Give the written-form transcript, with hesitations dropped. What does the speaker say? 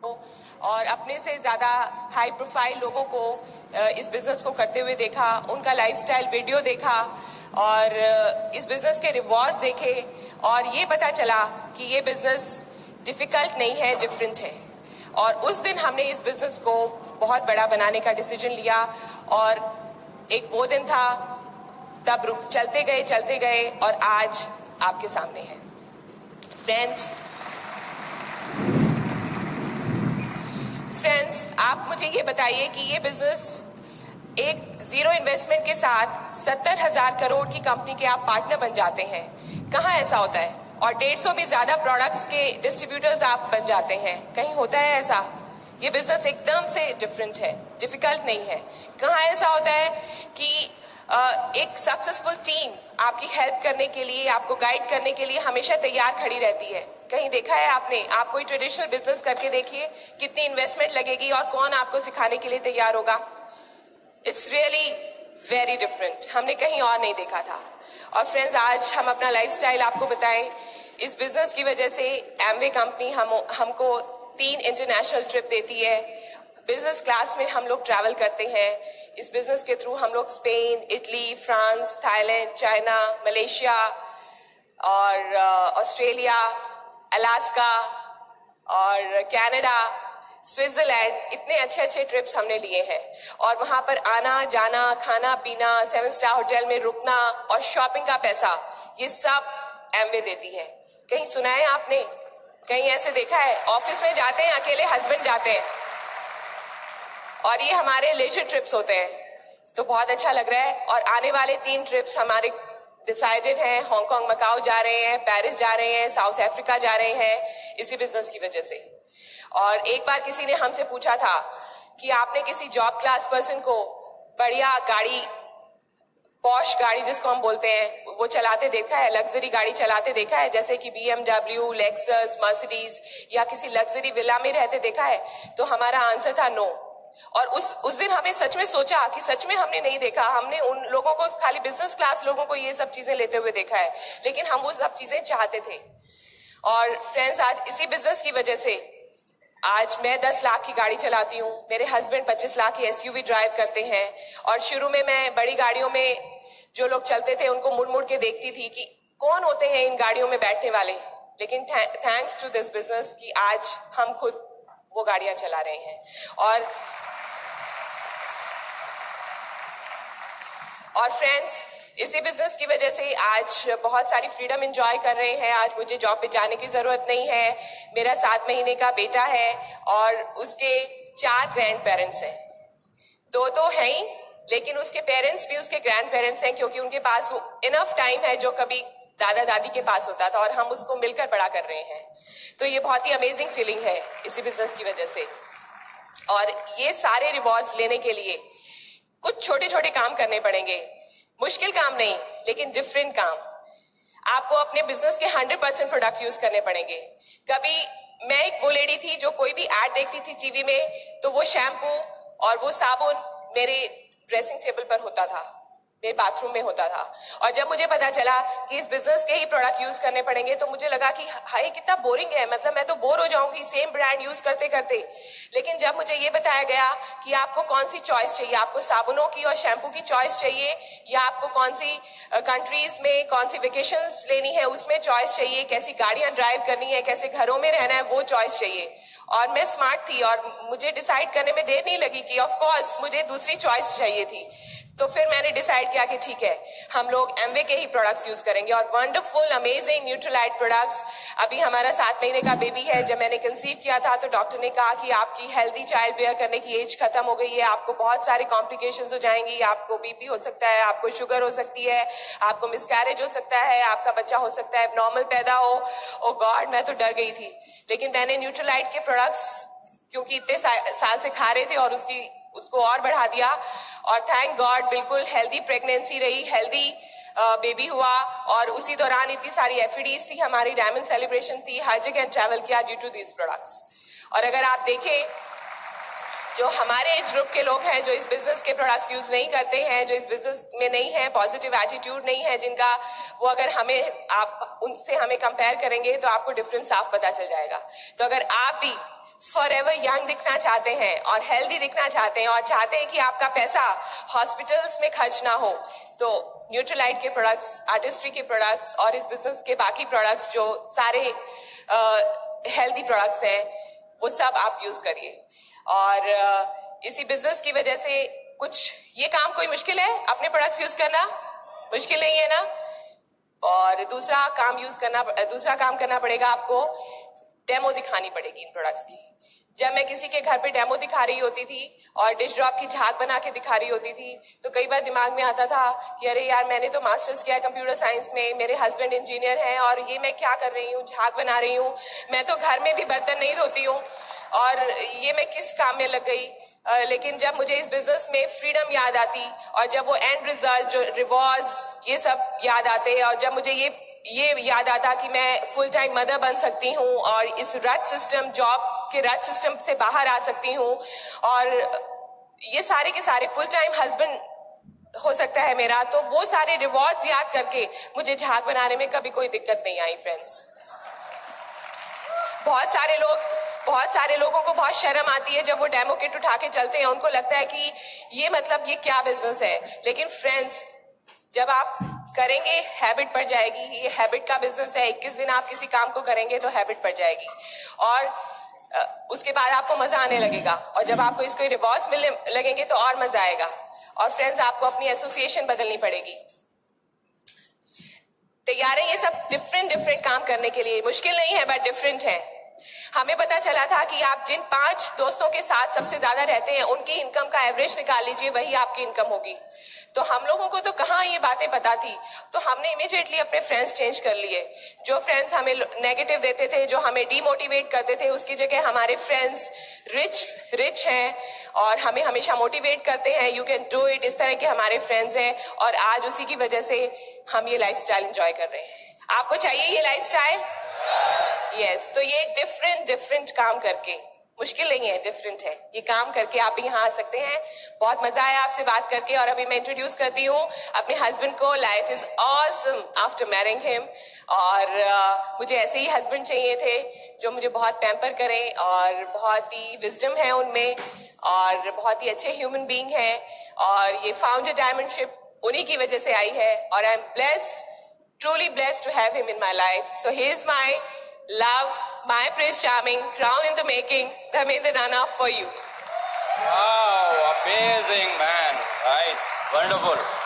और अपने से ज़्यादा हाई प्रोफाइल लोगों को इस बिज़नेस को करते हुए देखा, उनका लाइफस्टाइल वीडियो देखा और इस बिज़नेस के रिवॉर्ड्स देखे और ये पता चला कि ये बिज़नेस डिफ़िकल्ट नहीं है, डिफरेंट है। और उस दिन हमने इस बिज़नेस को बहुत बड़ा बनाने का डिसीजन लिया और एक वो दिन था, तब चलते गए और आज आपके सामने है। फ्रेंड्स, आप मुझे ये बताइए कि ये बिजनेस एक जीरो इन्वेस्टमेंट के साथ 70,000 करोड़ की कंपनी के आप पार्टनर बन जाते हैं। कहाँ ऐसा होता है? और 150 भी ज्यादा प्रोडक्ट्स के डिस्ट्रीब्यूटर्स आप बन जाते हैं। कहीं होता है ऐसा? ये बिजनेस एकदम से डिफरेंट है, डिफिकल्ट नहीं है। कहाँ ऐसा होता है कि एक सक्सेसफुल टीम आपकी हेल्प करने के लिए, आपको गाइड करने के लिए हमेशा तैयार खड़ी रहती है? कहीं देखा है आपने? आप कोई ट्रेडिशनल बिजनेस करके देखिए, कितनी इन्वेस्टमेंट लगेगी और कौन आपको सिखाने के लिए तैयार होगा। इट्स रियली वेरी डिफरेंट, हमने कहीं और नहीं देखा था। और फ्रेंड्स, आज हम अपना लाइफस्टाइल आपको बताएं। इस बिजनेस की वजह से एमवे कंपनी हमको 3 इंटरनेशनल ट्रिप देती है। बिजनेस क्लास में हम लोग ट्रैवल करते हैं। इस बिजनेस के थ्रू हम लोग Spain, Italy, France, Thailand, China, Malaysia और ऑस्ट्रेलिया, अलास्का और कनाडा, स्विट्जरलैंड, इतने अच्छे अच्छे ट्रिप्स हमने लिए हैं। और वहां पर आना जाना, खाना पीना, 7 स्टार होटल में रुकना और शॉपिंग का पैसा, ये सब एमवे देती है। कहीं सुना है आपने? कहीं ऐसे देखा है? ऑफिस में जाते हैं, अकेले हस्बैंड जाते हैं और ये हमारे लेजर ट्रिप्स होते हैं। तो बहुत अच्छा लग रहा है। और आने वाले 3 ट्रिप्स हमारे डिसाइडेड हैं। हांगकांग, मकाऊ जा रहे हैं, पेरिस जा रहे हैं, साउथ अफ्रीका जा रहे हैं, इसी बिजनेस की वजह से। और एक बार किसी ने हमसे पूछा था कि आपने किसी जॉब क्लास पर्सन को बढ़िया गाड़ी, पॉश गाड़ी जिसको हम बोलते हैं, वो चलाते देखा है? लग्जरी गाड़ी चलाते देखा है? जैसे कि BMW, लेक्सस, मर्सिडीज या किसी लग्जरी विला में रहते देखा है? तो हमारा आंसर था नो। और उस दिन हमें सच में सोचा कि सच में हमने नहीं देखा। हमने उन लोगों को, खाली बिजनेस क्लास लोगों को ये सब चीजें लेते हुए देखा है, लेकिन हम वो सब चीजें चाहते थे। और फ्रेंड्स, आज इसी बिजनेस की वजह से आज मैं 10 लाख की गाड़ी चलाती हूँ, मेरे हस्बैंड 25 लाख की SUV ड्राइव करते हैं। और शुरू में मैं बड़ी गाड़ियों में जो लोग चलते थे उनको मुड़ मुड़ के देखती थी कि कौन होते हैं इन गाड़ियों में बैठने वाले। लेकिन थैंक्स टू दिस बिजनेस कि आज हम खुद वो गाड़ियां चला रहे हैं। और फ्रेंड्स, इसी बिजनेस की वजह से आज बहुत सारी फ्रीडम एंजॉय कर रहे हैं। आज मुझे जॉब पे जाने की जरूरत नहीं है। मेरा 7 महीने का बेटा है और उसके 4 ग्रैंड पेरेंट्स हैं। 2 तो हैं ही, लेकिन उसके पेरेंट्स भी उसके ग्रैंड पेरेंट्स हैं, क्योंकि उनके पास इनफ टाइम है जो कभी दादा दादी के पास होता था, और हम उसको मिलकर बड़ा कर रहे हैं। तो ये बहुत ही अमेजिंग फीलिंग है इसी बिजनेस की वजह से। और ये सारे रिवॉर्ड्स लेने के लिए कुछ छोटे छोटे काम करने पड़ेंगे। मुश्किल काम नहीं, लेकिन डिफरेंट काम। आपको अपने बिजनेस के 100% प्रोडक्ट यूज करने पड़ेंगे। कभी मैं एक वो लेडी थी जो कोई भी एड देखती थी टीवी में, तो वो शैम्पू और वो साबुन मेरे ड्रेसिंग टेबल पर होता था, मेरे बाथरूम में होता था। और जब मुझे पता चला कि इस बिजनेस के ही प्रोडक्ट यूज करने पड़ेंगे, तो मुझे लगा कि हाय कितना बोरिंग है, मतलब मैं तो बोर हो जाऊंगी सेम ब्रांड यूज करते करते। लेकिन जब मुझे ये बताया गया कि आपको कौन सी चॉइस चाहिए, आपको साबुनों की और शैम्पू की चॉइस चाहिए, या आपको कौन सी कंट्रीज में कौन सी वेकेशंस लेनी है उसमें चॉइस चाहिए, कैसी गाड़ियां ड्राइव करनी है, कैसे घरों में रहना है वो चॉइस चाहिए। और मैं स्मार्ट थी और मुझे डिसाइड करने में देर नहीं लगी कि ऑफ कोर्स मुझे दूसरी चॉइस चाहिए थी। तो फिर मैंने डिसाइड किया कि ठीक है, हम लोग एमवे के ही प्रोडक्ट्स यूज करेंगे। और वंडरफुल अमेजिंग न्यूट्रलाइट प्रोडक्ट्स। अभी हमारा 7 महीने का बेबी है। जब मैंने कंसीव किया था तो डॉक्टर ने कहा कि आपकी हेल्दी चाइल्ड बेयर करने की एज खत्म हो गई है, आपको बहुत सारे कॉम्प्लिकेशंस हो जाएंगी, आपको बीपी हो सकता है, आपको शुगर हो सकती है, आपको मिसकैरेज हो सकता है, आपका बच्चा हो सकता है नॉर्मल पैदा हो। ओ गॉड, मैं तो डर गई थी। लेकिन मैंने न्यूट्रलाइट के प्रोडक्ट्स क्योंकि इतने साल से खा रहे थे और उसको और बढ़ा दिया, और थैंक गॉड बिल्कुल हेल्दी प्रेगनेंसी रही, हेल्दी बेबी हुआ। और उसी दौरान इतनी सारी FEDs थी, हमारी डायमंड सेलिब्रेशन थी, हर जगह ट्रैवल किया ड्यू टू दीज प्रोडक्ट्स। और अगर आप देखें, जो हमारे एज ग्रुप के लोग हैं जो इस बिजनेस के प्रोडक्ट्स यूज नहीं करते हैं, जो इस बिजनेस में नहीं है, पॉजिटिव एटीट्यूड नहीं है जिनका, वो अगर आप उनसे हमें कंपेयर करेंगे तो आपको डिफरेंस साफ पता चल जाएगा। तो अगर आप भी फॉरएवर यंग दिखना चाहते हैं और हेल्दी दिखना चाहते हैं और चाहते हैं कि आपका पैसा हॉस्पिटल्स में खर्च ना हो, तो न्यूट्रलाइट के प्रोडक्ट्स, आर्टिस्ट्री के प्रोडक्ट्स और इस बिजनेस के बाकी प्रोडक्ट्स जो सारे हेल्दी प्रोडक्ट्स हैं वो सब आप यूज करिए। और इसी बिजनेस की वजह से ये काम कोई मुश्किल है? अपने प्रोडक्ट्स यूज करना मुश्किल नहीं है ना? और दूसरा काम करना पड़ेगा आपको, डेमो दिखानी पड़ेगी इन प्रोडक्ट्स की। जब मैं किसी के घर पे डेमो दिखा रही होती थी और डिश ड्रॉप की झाग बना के दिखा रही होती थी तो कई बार दिमाग में आता था कि अरे यार, मैंने तो मास्टर्स किया है कंप्यूटर साइंस में, मेरे हस्बैंड इंजीनियर हैं और ये मैं क्या कर रही हूँ, झाग बना रही हूँ, मैं तो घर में भी बर्तन नहीं धोती हूँ और ये मैं किस काम में लग गई। लेकिन जब मुझे इस बिजनेस में फ्रीडम याद आती और जब वो एंड रिजल्ट, जो रिवॉर्ड्स, ये सब याद आते और जब मुझे ये याद आता कि मैं फुल टाइम मदर बन सकती हूँ और इस रट सिस्टम, जॉब के रट सिस्टम से बाहर आ सकती हूँ और ये सारे के सारे फुल टाइम हस्बैंड हो सकता है मेरा, तो वो सारे रिवॉर्ड्स याद करके मुझे झाग बनाने में कभी कोई दिक्कत नहीं आई फ्रेंड्स। बहुत सारे लोगों को बहुत शर्म आती है जब वो डेमो किट उठा के चलते हैं, उनको लगता है कि ये क्या बिजनेस है। लेकिन फ्रेंड्स, जब आप करेंगे हैबिट पड़ जाएगी। ये हैबिट का बिजनेस है। 21 दिन आप किसी काम को करेंगे तो हैबिट पड़ जाएगी और उसके बाद आपको मजा आने लगेगा और जब आपको इसके रिवॉर्ड्स मिलने लगेंगे तो और मजा आएगा। और फ्रेंड्स, आपको अपनी एसोसिएशन बदलनी पड़ेगी। तैयार है ये सब डिफरेंट काम करने के लिए? मुश्किल नहीं है बट डिफरेंट है। हमें पता चला था कि आप जिन 5 दोस्तों के साथ सबसे ज्यादा रहते हैं उनकी इनकम का एवरेज निकाल लीजिए, वही आपकी इनकम होगी। तो हम लोगों को तो कहाँ ये बातें पता थी, तो हमने इमीडिएटली अपने फ्रेंड्स चेंज कर लिए। जो फ्रेंड्स हमें नेगेटिव देते थे, जो हमें डीमोटिवेट करते थे, उसकी जगह हमारे फ्रेंड्स रिच हैं और हमें हमेशा मोटिवेट करते हैं, यू कैन डू इट, इस तरह के हमारे फ्रेंड्स हैं और आज उसी की वजह से हम ये लाइफस्टाइल एंजॉय कर रहे हैं। आपको चाहिए ये लाइफस्टाइल? यस। तो ये डिफरेंट काम करके, मुश्किल नहीं है, डिफरेंट है, ये काम करके आप यहाँ आ सकते हैं। बहुत मजा आया आपसे बात करके और अभी मैं इंट्रोड्यूस करती हूँ अपने हस्बैंड को। Life is awesome after marrying him और मुझे ऐसे ही हस्बैंड चाहिए थे जो मुझे बहुत पैम्पर करें और बहुत ही विजडम है उनमें और बहुत ही अच्छे ह्यूमन बीइंग हैं और ये फाउंडर डायमंडशिप उन्हीं की वजह से आई है और I am blessed, truly blessed to have him in my life. So here's my love, my Prince Charming, crown in the making, Dharmendra Nana, for you. Wow, amazing man, right? Wonderful.